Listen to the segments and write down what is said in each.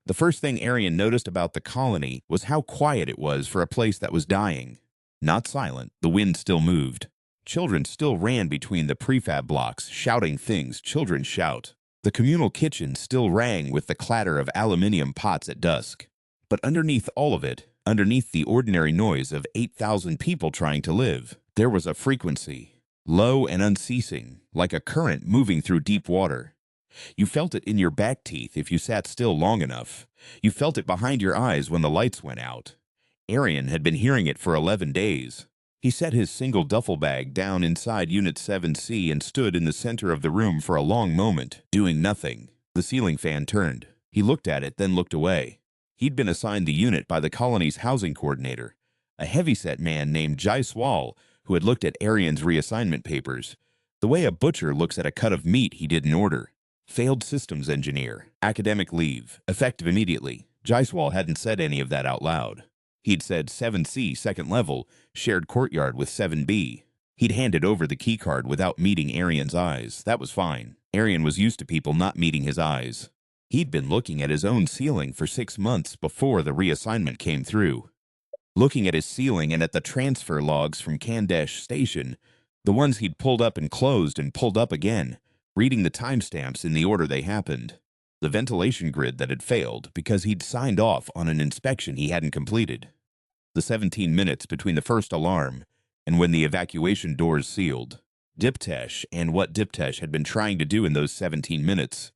The first thing Arian noticed about the colony was how quiet it was for a place that was dying. Not silent, the wind still moved. Children still ran between the prefab blocks, shouting things children shout. The communal kitchen still rang with the clatter of aluminium pots at dusk. But underneath all of it, underneath the ordinary noise of 8,000 people trying to live, there was a frequency, low and unceasing, like a current moving through deep water. You felt it in your back teeth if you sat still long enough. You felt it behind your eyes when the lights went out. Arian had been hearing it for 11 days. He set his single duffel bag down inside Unit 7C and stood in the center of the room for a long moment, doing nothing. The ceiling fan turned. He looked at it, then looked away. He'd been assigned the unit by the colony's housing coordinator, a heavyset man named Jaiswal, who had looked at Arian's reassignment papers, the way a butcher looks at a cut of meat he didn't order. Failed systems engineer, academic leave, effective immediately. Jaiswal hadn't said any of that out loud. He'd said 7C, second level, shared courtyard with 7B. He'd handed over the keycard without meeting Arian's eyes. That was fine. Arian was used to people not meeting his eyes. He'd been looking at his own ceiling for 6 months before the reassignment came through. Looking at his ceiling and at the transfer logs from Kandesh Station, the ones he'd pulled up and closed and pulled up again, reading the timestamps in the order they happened. The ventilation grid that had failed because he'd signed off on an inspection he hadn't completed. The 17 minutes between the first alarm and when the evacuation doors sealed. Diptesh and what Diptesh had been trying to do in those 17 minutes.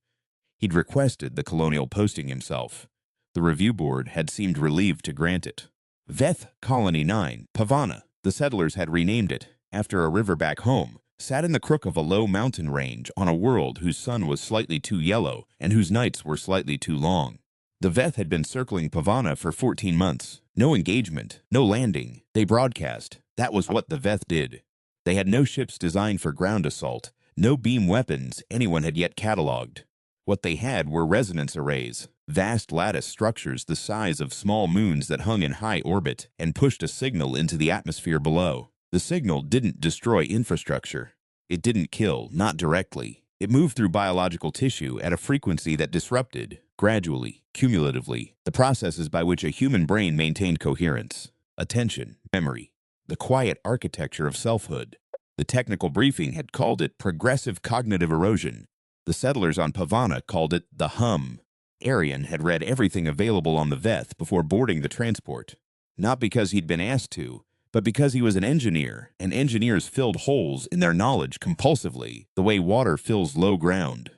He'd requested the colonial posting himself. The review board had seemed relieved to grant it. Veth Colony 9, Pavana, the settlers had renamed it, after a river back home, sat in the crook of a low mountain range on a world whose sun was slightly too yellow and whose nights were slightly too long. The Veth had been circling Pavana for 14 months. No engagement, no landing. They broadcast. That was what the Veth did. They had no ships designed for ground assault, no beam weapons anyone had yet cataloged. What they had were resonance arrays, vast lattice structures the size of small moons that hung in high orbit and pushed a signal into the atmosphere below. The signal didn't destroy infrastructure. It didn't kill, not directly. It moved through biological tissue at a frequency that disrupted, gradually, cumulatively, the processes by which a human brain maintained coherence, attention, memory, the quiet architecture of selfhood. The technical briefing had called it progressive cognitive erosion. The settlers on Pavana called it the hum. Arian had read everything available on the Veth before boarding the transport. Not because he'd been asked to, but because he was an engineer, and engineers filled holes in their knowledge compulsively, the way water fills low ground.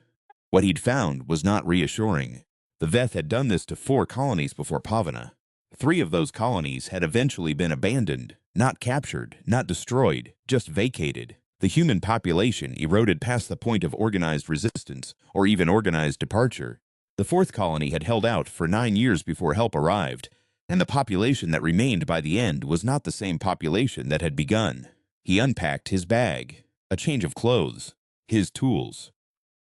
What he'd found was not reassuring. The Veth had done this to 4 colonies before Pavana. 3 of those colonies had eventually been abandoned, not captured, not destroyed, just vacated. The human population eroded past the point of organized resistance, or even organized departure. The 4th colony had held out for 9 years before help arrived, and the population that remained by the end was not the same population that had begun. He unpacked his bag, a change of clothes, his tools,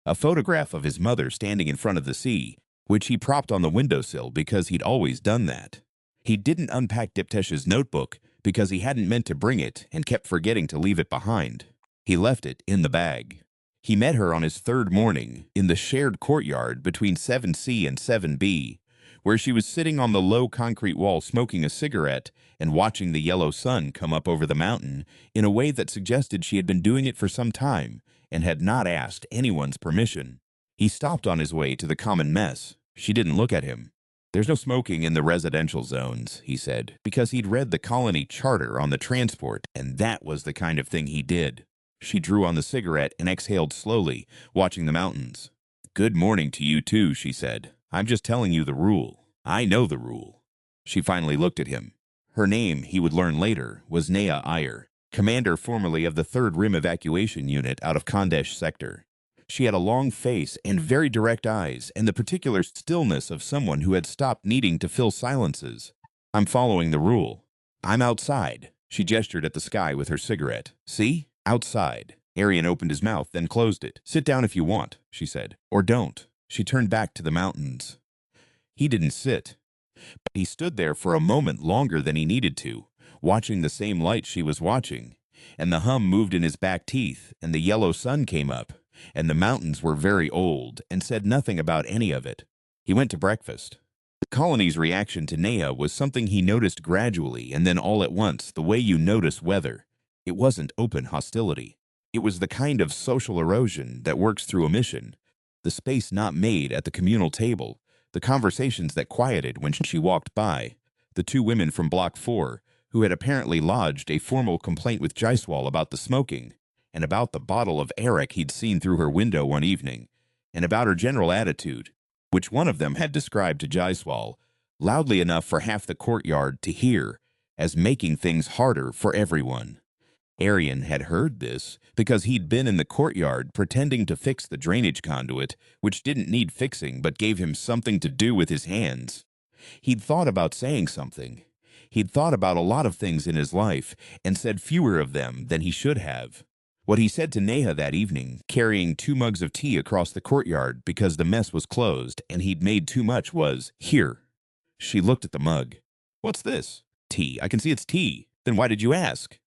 a photograph of his mother standing in front of the sea, which he propped on the windowsill because he'd always done that. He didn't unpack Diptesh's notebook because he hadn't meant to bring it and kept forgetting to leave it behind. He left it in the bag. He met her on his 3rd morning in the shared courtyard between 7C and 7B, where she was sitting on the low concrete wall smoking a cigarette and watching the yellow sun come up over the mountain in a way that suggested she had been doing it for some time and had not asked anyone's permission. He stopped on his way to the common mess. She didn't look at him. "There's no smoking in the residential zones," he said, because he'd read the colony charter on the transport, and that was the kind of thing he did. She drew on the cigarette and exhaled slowly, watching the mountains. "Good morning to you too," she said. "I'm just telling you the rule. I know the rule." She finally looked at him. Her name, he would learn later, was Naya Iyer, commander formerly of the 3rd Rim Evacuation Unit out of Kandesh Sector. She had a long face and very direct eyes and the particular stillness of someone who had stopped needing to fill silences. "I'm following the rule. I'm outside." She gestured at the sky with her cigarette. "See? Outside." Arian opened his mouth, then closed it. "Sit down if you want," she said. "Or don't." She turned back to the mountains. He didn't sit. But he stood there for a moment longer than he needed to, watching the same light she was watching. And the hum moved in his back teeth, and the yellow sun came up, and the mountains were very old, and said nothing about any of it. He went to breakfast. The colony's reaction to Nea was something he noticed gradually and then all at once, the way you notice weather. It wasn't open hostility. It was the kind of social erosion that works through omission. The space not made at the communal table, the conversations that quieted when she walked by, the two women from Block 4, who had apparently lodged a formal complaint with Jaiswal about the smoking, and about the bottle of Arak he'd seen through her window one evening, and about her general attitude, which one of them had described to Jaiswal, loudly enough for half the courtyard to hear, as making things harder for everyone. Arian had heard this because he'd been in the courtyard pretending to fix the drainage conduit, which didn't need fixing but gave him something to do with his hands. He'd thought about saying something. He'd thought about a lot of things in his life and said fewer of them than he should have. What he said to Neha that evening, carrying 2 mugs of tea across the courtyard because the mess was closed and he'd made too much, was, "Here." She looked at the mug. "What's this?" "Tea. I can see it's tea. Then why did you ask?"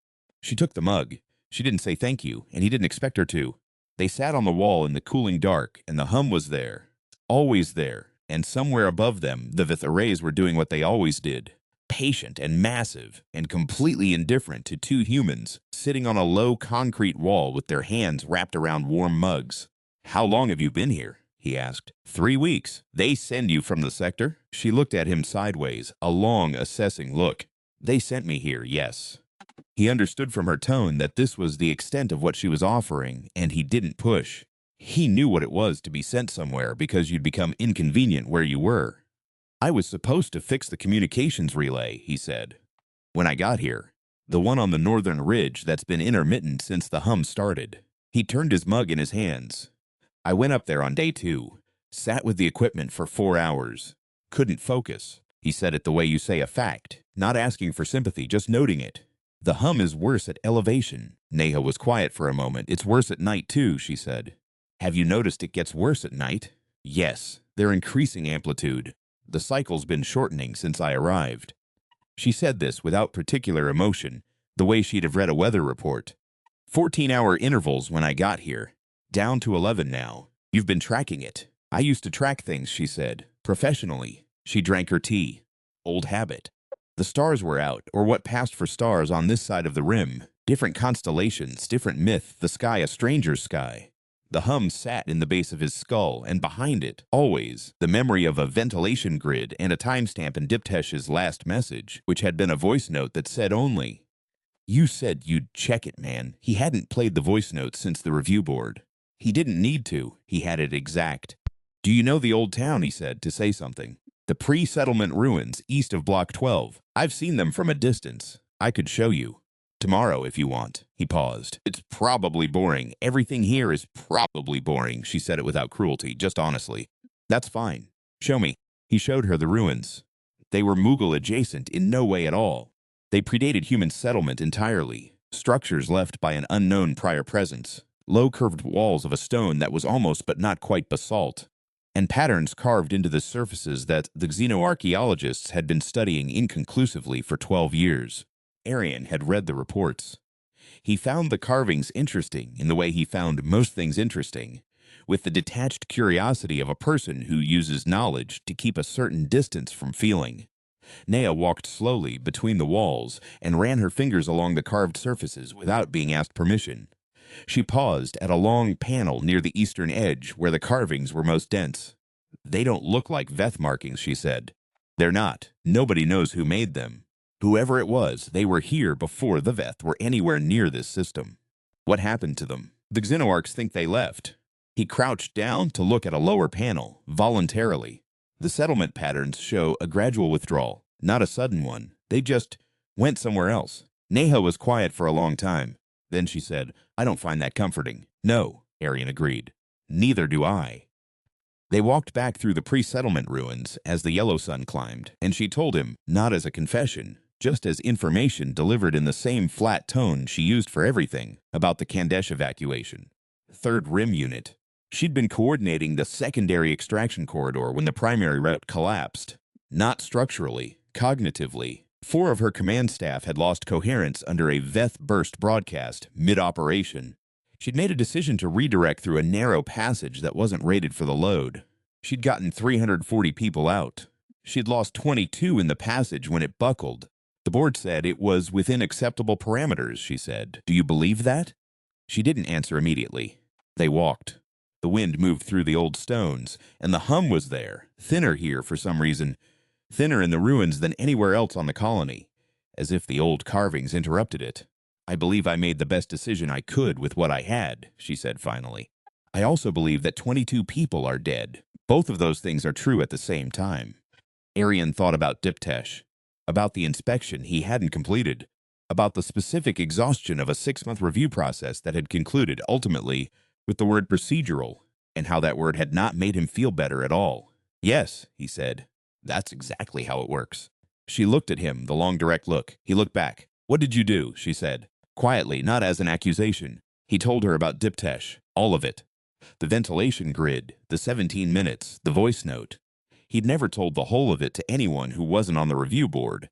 She took the mug. She didn't say thank you, and he didn't expect her to. They sat on the wall in the cooling dark, and the hum was there. Always there. And somewhere above them, the Vith arrays were doing what they always did. Patient and massive, and completely indifferent to 2 humans, sitting on a low concrete wall with their hands wrapped around warm mugs. "How long have you been here?" he asked. 3 weeks. "They send you from the sector?" She looked at him sideways, a long, assessing look. "They sent me here, yes." He understood from her tone that this was the extent of what she was offering, and he didn't push. He knew what it was to be sent somewhere because you'd become inconvenient where you were. "I was supposed to fix the communications relay," he said, "when I got here. The one on the northern ridge that's been intermittent since the hum started." He turned his mug in his hands. "I went up there on day 2, sat with the equipment for 4 hours. Couldn't focus." He said it the way you say a fact, not asking for sympathy, just noting it. "The hum is worse at elevation." Neha was quiet for a moment. "It's worse at night, too," she said. "Have you noticed it gets worse at night?" "Yes, they're increasing amplitude. The cycle's been shortening since I arrived." She said this without particular emotion, the way she'd have read a weather report. 14-hour intervals when I got here. Down to 11 now. You've been tracking it." "I used to track things," she said, "professionally." She drank her tea. Old habit. The stars were out, or what passed for stars on this side of the rim. Different constellations, different myth, the sky a stranger's sky. The hum sat in the base of his skull, and behind it, always, the memory of a ventilation grid and a timestamp in Diptesh's last message, which had been a voice note that said only, "You said you'd check it, man." He hadn't played the voice note since the review board. He didn't need to. He had it exact. "Do you know the old town?" he said, to say something. "The pre-settlement ruins east of Block 12. I've seen them from a distance. I could show you. Tomorrow, if you want." He paused. "It's probably boring. Everything here is probably boring." She said it without cruelty, just honestly. "That's fine. Show me." He showed her the ruins. They were Mughal adjacent in no way at all. They predated human settlement entirely. Structures left by an unknown prior presence. Low curved walls of a stone that was almost but not quite basalt. And patterns carved into the surfaces that the xenoarchaeologists had been studying inconclusively for 12 years. Arian had read the reports. He found the carvings interesting in the way he found most things interesting, with the detached curiosity of a person who uses knowledge to keep a certain distance from feeling. Nea walked slowly between the walls and ran her fingers along the carved surfaces without being asked permission. She paused at a long panel near the eastern edge where the carvings were most dense. "They don't look like Veth markings," she said. "They're not. Nobody knows who made them. Whoever it was, they were here before the Veth were anywhere near this system. What happened to them? The Xenoarchs think they left." He crouched down to look at a lower panel, voluntarily. The settlement patterns show a gradual withdrawal, not a sudden one. They just went somewhere else. Neha was quiet for a long time. Then she said, "I don't find that comforting." "No," Arian agreed. "Neither do I." They walked back through the pre-settlement ruins as the yellow sun climbed, and she told him, not as a confession, just as information delivered in the same flat tone she used for everything, about the Kandesh evacuation. Third Rim Unit. She'd been coordinating the secondary extraction corridor when the primary route collapsed. Not structurally, cognitively. 4 of her command staff had lost coherence under a Veth burst broadcast, mid-operation. She'd made a decision to redirect through a narrow passage that wasn't rated for the load. She'd gotten 340 people out. She'd lost 22 in the passage when it buckled. The board said it was within acceptable parameters, she said. Do you believe that? She didn't answer immediately. They walked. The wind moved through the old stones, and the hum was there, thinner here for some reason, thinner in the ruins than anywhere else on the colony, as if the old carvings interrupted it. I believe I made the best decision I could with what I had, she said finally. I also believe that 22 people are dead. Both of those things are true at the same time. Arian thought about Diptesh, about the inspection he hadn't completed, about the specific exhaustion of a 6-month review process that had concluded, ultimately, with the word procedural, and how that word had not made him feel better at all. Yes, he said. That's exactly how it works. She looked at him, the long direct look. He looked back. What did you do? She said. Quietly, not as an accusation. He told her about Diptesh, all of it. The ventilation grid, the 17 minutes, the voice note. He'd never told the whole of it to anyone who wasn't on the review board,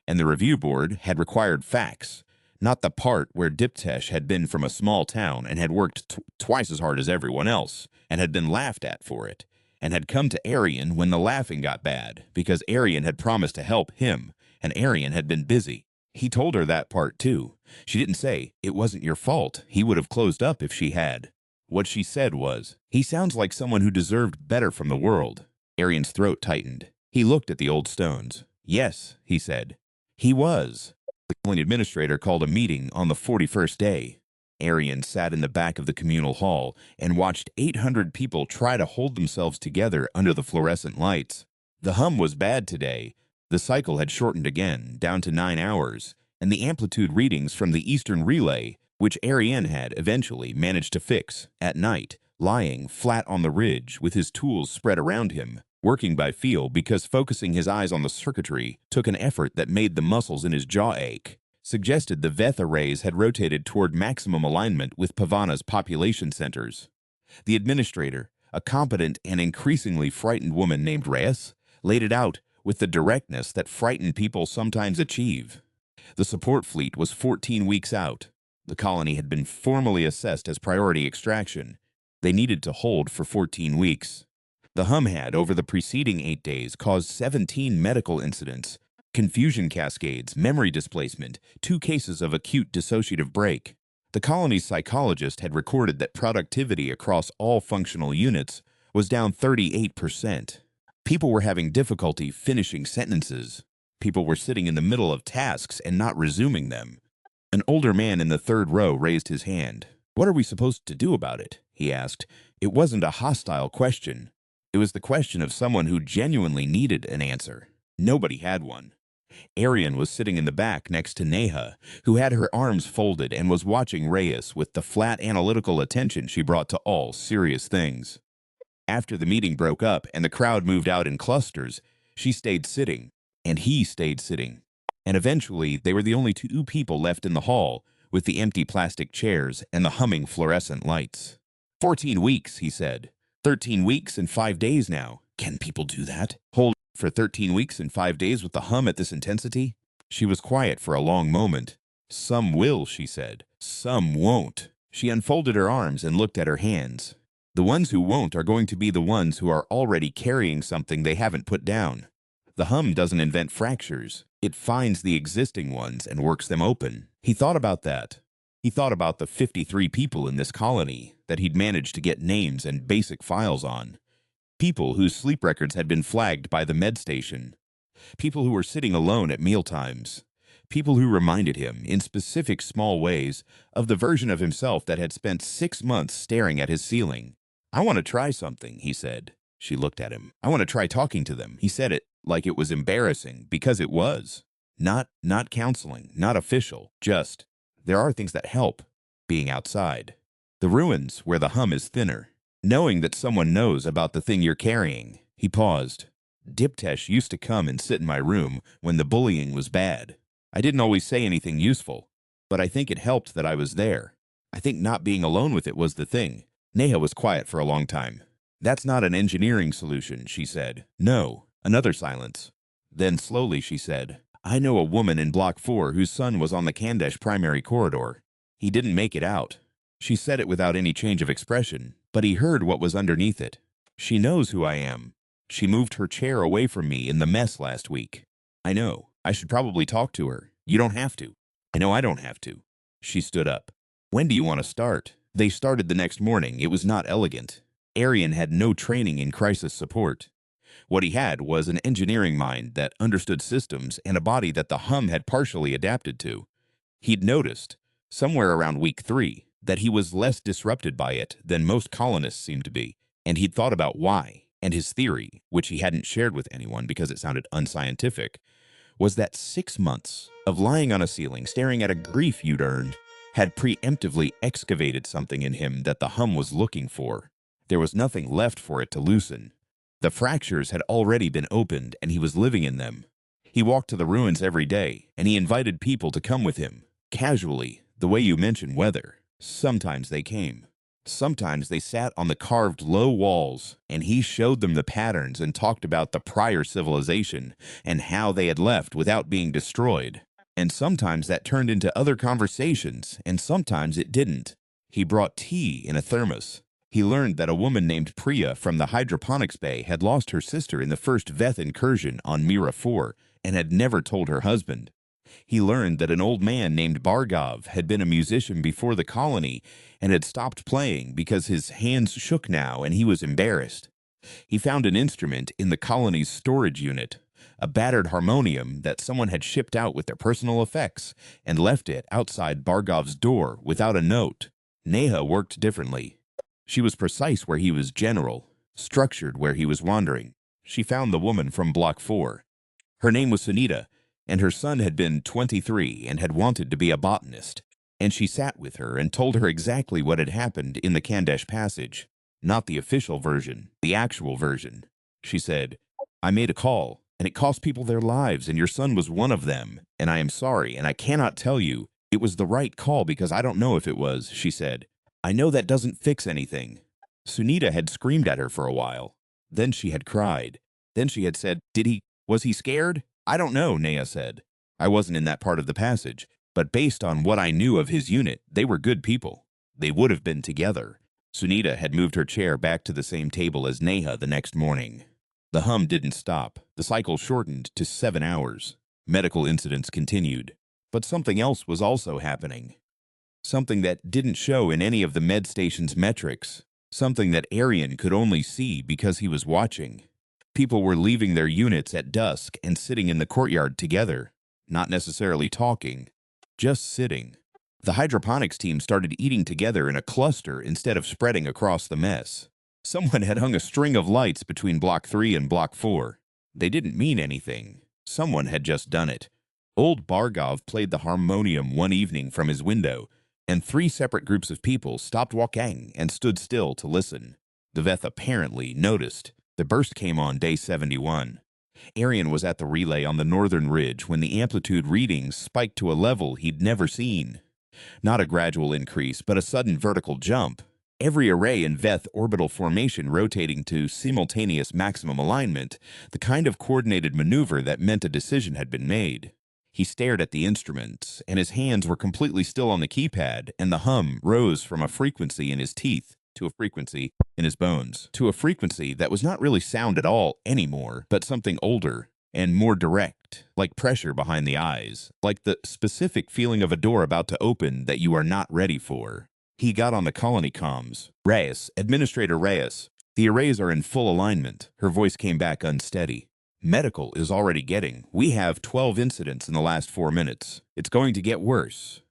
and the review board had required facts, not the part where Diptesh had been from a small town and had worked twice as hard as everyone else, and had been laughed at for it, and had come to Arian when the laughing got bad, because Arian had promised to help him, and Arian had been busy. He told her that part too. She didn't say, it wasn't your fault. He would have closed up if she had. What she said was, he sounds like someone who deserved better from the world. Arian's throat tightened. He looked at the old stones. Yes, he said. He was. The colony administrator called a meeting on the 41st day. Arian sat in the back of the communal hall and watched 800 people try to hold themselves together under the fluorescent lights. The hum was bad today. The cycle had shortened again, down to 9 hours, and the amplitude readings from the eastern relay, which Arian had eventually managed to fix, at night, lying flat on the ridge with his tools spread around him, working by feel because focusing his eyes on the circuitry took an effort that made the muscles in his jaw ache, suggested the Veth arrays had rotated toward maximum alignment with Pavana's population centers. The administrator, a competent and increasingly frightened woman named Reyes, laid it out with the directness that frightened people sometimes achieve. The support fleet was 14 weeks out. The colony had been formally assessed as priority extraction. They needed to hold for 14 weeks. The hum had, over the preceding 8 days, caused 17 medical incidents, confusion cascades, memory displacement, 2 cases of acute dissociative break. The colony's psychologist had recorded that productivity across all functional units was down 38%. People were having difficulty finishing sentences. People were sitting in the middle of tasks and not resuming them. An older man in the 3rd row raised his hand. What are we supposed to do about it? He asked. It wasn't a hostile question. It was the question of someone who genuinely needed an answer. Nobody had one. Arian was sitting in the back next to Neha, who had her arms folded and was watching Reyes with the flat analytical attention she brought to all serious things. After the meeting broke up and the crowd moved out in clusters, she stayed sitting, and he stayed sitting. And eventually, they were the only 2 people left in the hall, with the empty plastic chairs and the humming fluorescent lights. 14 weeks, he said. 13 weeks and 5 days now. Can people do that? Hold for 13 weeks and 5 days with the hum at this intensity? She was quiet for a long moment. Some will, she said. Some won't. She unfolded her arms and looked at her hands. The ones who won't are going to be the ones who are already carrying something they haven't put down. The hum doesn't invent fractures. It finds the existing ones and works them open. He thought about that. He thought about the 53 people in this colony that he'd managed to get names and basic files on. People whose sleep records had been flagged by the med station. People who were sitting alone at mealtimes. People who reminded him, in specific small ways, of the version of himself that had spent 6 months staring at his ceiling. I want to try something, he said. She looked at him. I want to try talking to them. He said it like it was embarrassing, because it was. Not counseling, not official, just, there are things that help, being outside. The ruins where the hum is thinner. Knowing that someone knows about the thing you're carrying. He paused. Diptesh used to come and sit in my room when the bullying was bad. I didn't always say anything useful, but I think it helped that I was there. I think not being alone with it was the thing. Neha was quiet for a long time. That's not an engineering solution, she said. No. Another silence. Then slowly she said, I know a woman in Block 4 whose son was on the Kandesh primary corridor. He didn't make it out. She said it without any change of expression, but he heard what was underneath it. She knows who I am. She moved her chair away from me in the mess last week. I know. I should probably talk to her. You don't have to. I know I don't have to. She stood up. When do you want to start? They started the next morning. It was not elegant. Arian had no training in crisis support. What he had was an engineering mind that understood systems and a body that the hum had partially adapted to. He'd noticed, somewhere around week 3, that he was less disrupted by it than most colonists seemed to be, and he'd thought about why, and his theory, which he hadn't shared with anyone because it sounded unscientific, was that 6 months of lying on a ceiling staring at a grief you'd earned had preemptively excavated something in him that the hum was looking for. There was nothing left for it to loosen. The fractures had already been opened, and he was living in them. He walked to the ruins every day, and he invited people to come with him, casually, the way you mention weather. Sometimes they came. Sometimes they sat on the carved low walls, and he showed them the patterns and talked about the prior civilization and how they had left without being destroyed. And sometimes that turned into other conversations, and sometimes it didn't. He brought tea in a thermos. He learned that a woman named Priya from the hydroponics bay had lost her sister in the first Veth incursion on Mira 4 and had never told her husband. He learned that an old man named Bargov had been a musician before the colony and had stopped playing because his hands shook now and he was embarrassed. He found an instrument in the colony's storage unit, a battered harmonium that someone had shipped out with their personal effects, and left it outside Bargov's door without a note. Neha worked differently. She was precise where he was general, structured where he was wandering. She found the woman from Block 4. Her name was Sunita, and her son had been 23 and had wanted to be a botanist. And she sat with her and told her exactly what had happened in the Kandesh passage. Not the official version, the actual version. She said, "I made a call, and it cost people their lives, and your son was one of them. And I am sorry, and I cannot tell you. It was the right call because I don't know if it was," she said. "I know that doesn't fix anything." Sunita had screamed at her for a while. Then she had cried. Then she had said, was he scared? "I don't know," Neha said. "I wasn't in that part of the passage, but based on what I knew of his unit, they were good people. They would have been together." Sunita had moved her chair back to the same table as Neha the next morning. The hum didn't stop. The cycle shortened to 7 hours. Medical incidents continued. But something else was also happening. Something that didn't show in any of the med station's metrics. Something that Arian could only see because he was watching. People were leaving their units at dusk and sitting in the courtyard together. Not necessarily talking, just sitting. The hydroponics team started eating together in a cluster instead of spreading across the mess. Someone had hung a string of lights between Block 3 and Block 4. They didn't mean anything. Someone had just done it. Old Bargov played the harmonium one evening from his window, and 3 separate groups of people stopped walking and stood still to listen. The Veth apparently noticed. The burst came on day 71. Arian was at the relay on the northern ridge when the amplitude readings spiked to a level he'd never seen. Not a gradual increase, but a sudden vertical jump. Every array in Veth orbital formation rotating to simultaneous maximum alignment, the kind of coordinated maneuver that meant a decision had been made. He stared at the instruments, and his hands were completely still on the keypad, and the hum rose from a frequency in his teeth to a frequency in his bones, to a frequency that was not really sound at all anymore, but something older and more direct, like pressure behind the eyes, like the specific feeling of a door about to open that you are not ready for. He got on the colony comms. "Reyes, Administrator Reyes, the arrays are in full alignment." Her voice came back unsteady. "Medical is already getting. We have 12 incidents in the last 4 minutes. It's going to get worse."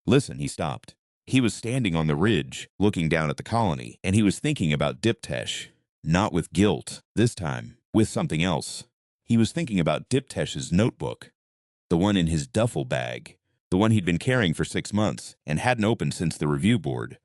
"Listen," he stopped. He was standing on the ridge, looking down at the colony, and he was thinking about Diptesh. Not with guilt, this time, with something else. He was thinking about Diptesh's notebook. The one in his duffel bag. The one he'd been carrying for 6 months, and hadn't opened since the review board.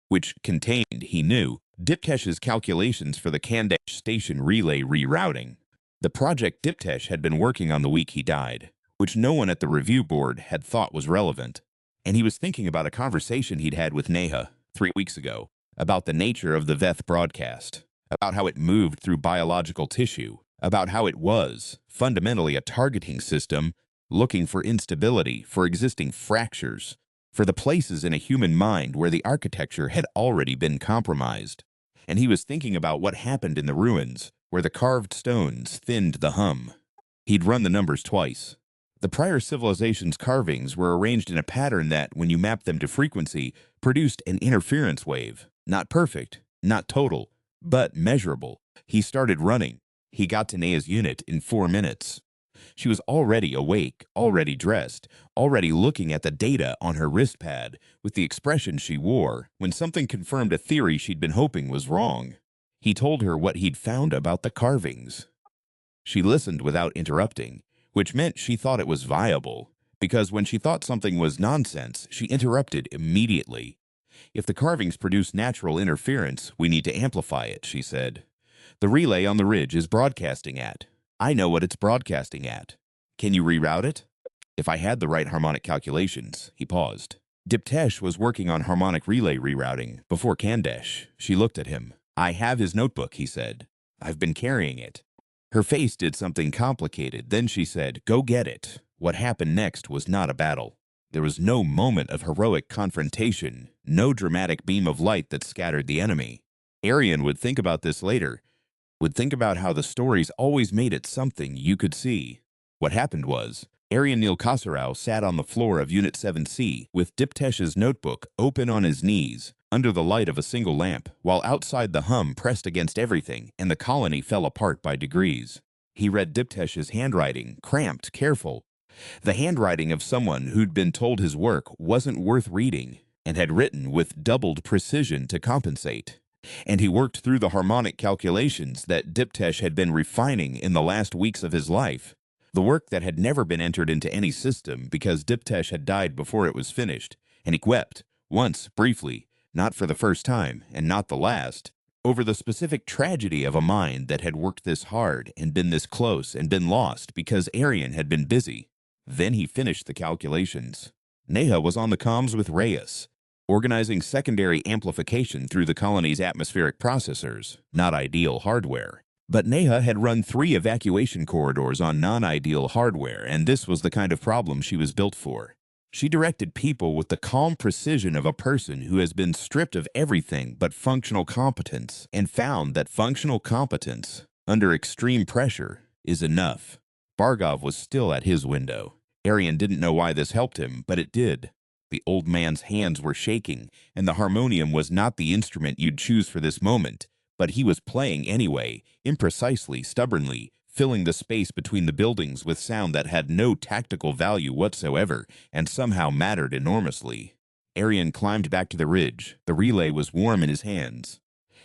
Which contained, he knew, Diptesh's calculations for the Kandesh station relay rerouting. The project Diptesh had been working on the week he died, which no one at the review board had thought was relevant. And he was thinking about a conversation he'd had with Neha 3 weeks ago, about the nature of the Veth broadcast, about how it moved through biological tissue, about how it was, fundamentally, a targeting system looking for instability, for existing fractures, for the places in a human mind where the architecture had already been compromised. And he was thinking about what happened in the ruins, where the carved stones thinned the hum. He'd run the numbers twice. The prior civilization's carvings were arranged in a pattern that, when you mapped them to frequency, produced an interference wave. Not perfect, not total, but measurable. He started running. He got to Nea's unit in 4 minutes. She was already awake, already dressed, already looking at the data on her wrist pad with the expression she wore when something confirmed a theory she'd been hoping was wrong. He told her what he'd found about the carvings. She listened without interrupting, which meant she thought it was viable, because when she thought something was nonsense, she interrupted immediately. If the carvings produce natural interference, we need to amplify it, she said. The relay on the ridge is broadcasting at. I know what it's broadcasting at. Can you reroute it? If I had the right harmonic calculations, he paused. Diptesh was working on harmonic relay rerouting before Kandesh. She looked at him. I have his notebook, he said. I've been carrying it. Her face did something complicated. Then she said, go get it. What happened next was not a battle. There was no moment of heroic confrontation, no dramatic beam of light that scattered the enemy. Arian would think about this later, would think about how the stories always made it something you could see. What happened was, Arian Neil Kasarau sat on the floor of Unit 7C with Diptesh's notebook open on his knees, under the light of a single lamp, while outside the hum pressed against everything and the colony fell apart by degrees. He read Diptesh's handwriting, cramped, careful. The handwriting of someone who'd been told his work wasn't worth reading and had written with doubled precision to compensate. And he worked through the harmonic calculations that Diptesh had been refining in the last weeks of his life. The work that had never been entered into any system because Diptesh had died before it was finished, and he wept, once, briefly, not for the first time, and not the last, over the specific tragedy of a mind that had worked this hard and been this close and been lost because Arian had been busy. Then he finished the calculations. Neha was on the comms with Reyes, organizing secondary amplification through the colony's atmospheric processors, not ideal hardware. But Neha had run 3 evacuation corridors on non-ideal hardware, and this was the kind of problem she was built for. She directed people with the calm precision of a person who has been stripped of everything but functional competence, and found that functional competence, under extreme pressure, is enough. Bargov was still at his window. Arian didn't know why this helped him, but it did. The old man's hands were shaking, and the harmonium was not the instrument you'd choose for this moment. But he was playing anyway, imprecisely, stubbornly, filling the space between the buildings with sound that had no tactical value whatsoever and somehow mattered enormously. Arian climbed back to the ridge. The relay was warm in his hands.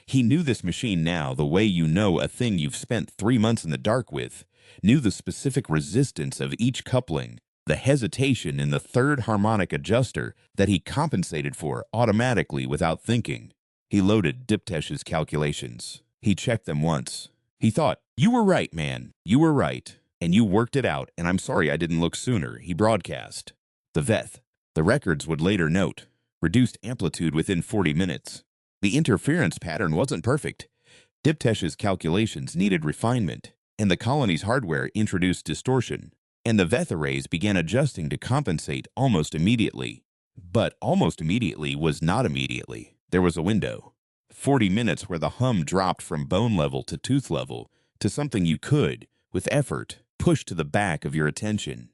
He knew this machine now the way you know a thing you've spent 3 months in the dark with, knew the specific resistance of each coupling, the hesitation in the third harmonic adjuster that he compensated for automatically without thinking. He loaded Diptesh's calculations. He checked them once. He thought, you were right, man. You were right. And you worked it out, and I'm sorry I didn't look sooner, he broadcast. The Veth. The records would later note. Reduced amplitude within 40 minutes. The interference pattern wasn't perfect. Diptesh's calculations needed refinement, and the colony's hardware introduced distortion. And the Veth arrays began adjusting to compensate almost immediately. But almost immediately was not immediately. There was a window. 40 minutes where the hum dropped from bone level to tooth level to something you could, with effort, push to the back of your attention.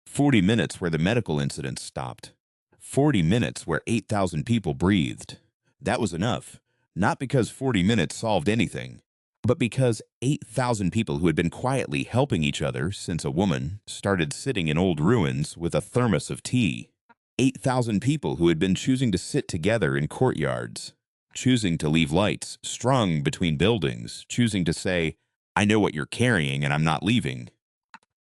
40 minutes where the medical incidents stopped. 40 minutes where 8,000 people breathed. That was enough. Not because 40 minutes solved anything, but because 8,000 people who had been quietly helping each other since a woman started sitting in old ruins with a thermos of tea. 8,000 people who had been choosing to sit together in courtyards, choosing to leave lights strung between buildings, choosing to say, I know what you're carrying and I'm not leaving.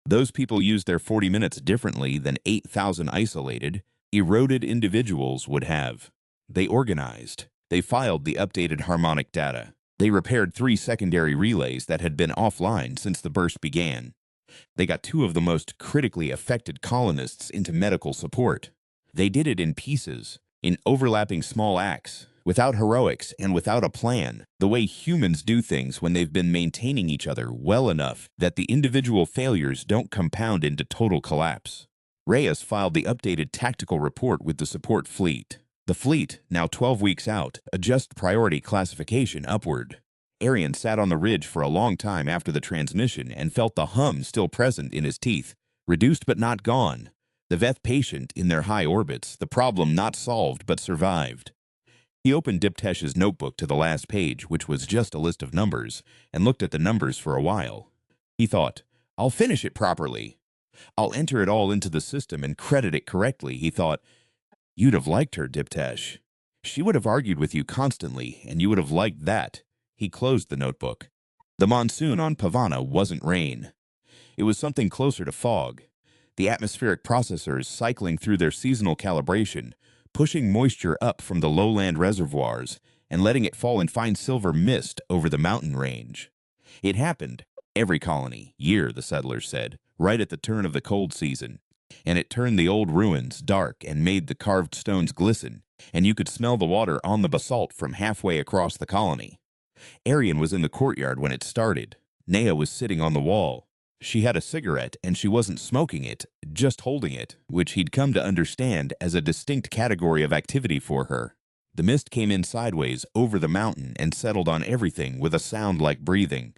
Those people used their 40 minutes differently than 8,000 isolated, eroded individuals would have. They organized. They filed the updated harmonic data. They repaired 3 secondary relays that had been offline since the burst began. They got 2 of the most critically affected colonists into medical support. They did it in pieces, in overlapping small acts, without heroics and without a plan, the way humans do things when they've been maintaining each other well enough that the individual failures don't compound into total collapse. Reyes filed the updated tactical report with the support fleet. The fleet, now 12 weeks out, adjust priority classification upward. Arian sat on the ridge for a long time after the transmission and felt the hum still present in his teeth, reduced but not gone. The Veth patient in their high orbits, the problem not solved but survived. He opened Diptesh's notebook to the last page, which was just a list of numbers, and looked at the numbers for a while. He thought, I'll finish it properly. I'll enter it all into the system and credit it correctly, he thought. You'd have liked her, Diptesh. She would have argued with you constantly, and you would have liked that. He closed the notebook. The monsoon on Pavana wasn't rain. It was something closer to fog. The atmospheric processors cycling through their seasonal calibration, pushing moisture up from the lowland reservoirs and letting it fall in fine silver mist over the mountain range. It happened, every colony, year, the settlers said, right at the turn of the cold season, and it turned the old ruins dark and made the carved stones glisten, and you could smell the water on the basalt from halfway across the colony. Arian was in the courtyard when it started. Nea was sitting on the wall. She had a cigarette, and she wasn't smoking it, just holding it, which he'd come to understand as a distinct category of activity for her. The mist came in sideways over the mountain and settled on everything with a sound like breathing.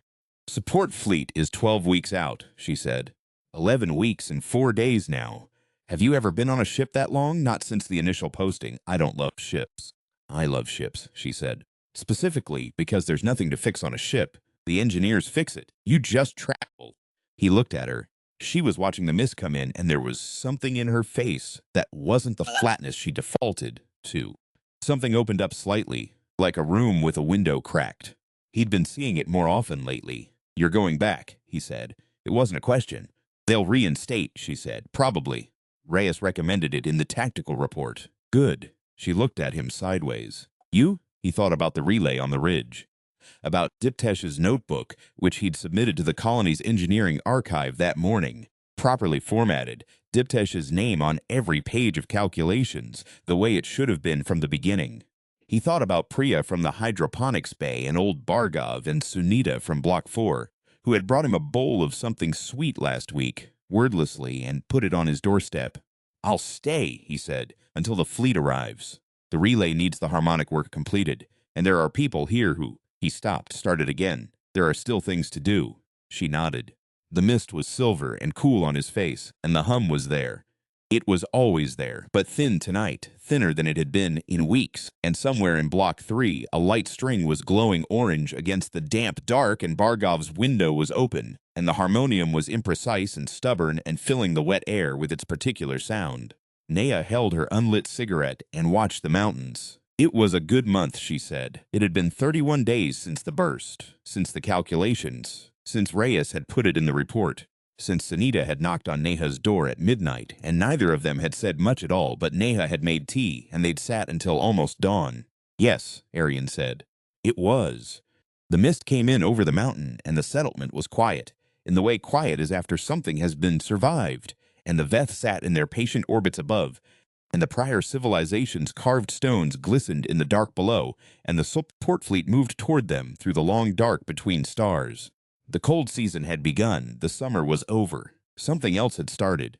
Support fleet is 12 weeks out, she said. 11 weeks and 4 days now. Have you ever been on a ship that long? Not since the initial posting. I don't love ships. I love ships, she said. Specifically because there's nothing to fix on a ship. The engineers fix it. You just travel. He looked at her. She was watching the mist come in, and there was something in her face that wasn't the flatness she defaulted to. Something opened up slightly, like a room with a window cracked. He'd been seeing it more often lately. You're going back, he said. It wasn't a question. They'll reinstate, she said. Probably. Reyes recommended it in the tactical report. Good. She looked at him sideways. You? He thought about the relay on the ridge. About Diptesh's notebook, which he'd submitted to the colony's engineering archive that morning. Properly formatted, Diptesh's name on every page of calculations, the way it should have been from the beginning. He thought about Priya from the hydroponics bay and old Bargov and Sunita from Block 4, who had brought him a bowl of something sweet last week, wordlessly, and put it on his doorstep. I'll stay, he said, until the fleet arrives. The relay needs the harmonic work completed, and there are people here who... He stopped, started again. There are still things to do. She nodded. The mist was silver and cool on his face, and the hum was there. It was always there, but thin tonight, thinner than it had been in weeks, and somewhere in Block 3, a light string was glowing orange against the damp dark, and Bargov's window was open, and the harmonium was imprecise and stubborn and filling the wet air with its particular sound. Nea held her unlit cigarette and watched the mountains. It was a good month, she said. It had been 31 days since the burst, since the calculations, since Reyes had put it in the report, since Sunita had knocked on Neha's door at midnight, and neither of them had said much at all, but Neha had made tea, and they'd sat until almost dawn. Yes, Arian said. It was. The mist came in over the mountain, and the settlement was quiet, in the way quiet is after something has been survived, and the Veth sat in their patient orbits above, and the prior civilization's carved stones glistened in the dark below, and the support fleet moved toward them through the long dark between stars. The cold season had begun, the summer was over. Something else had started.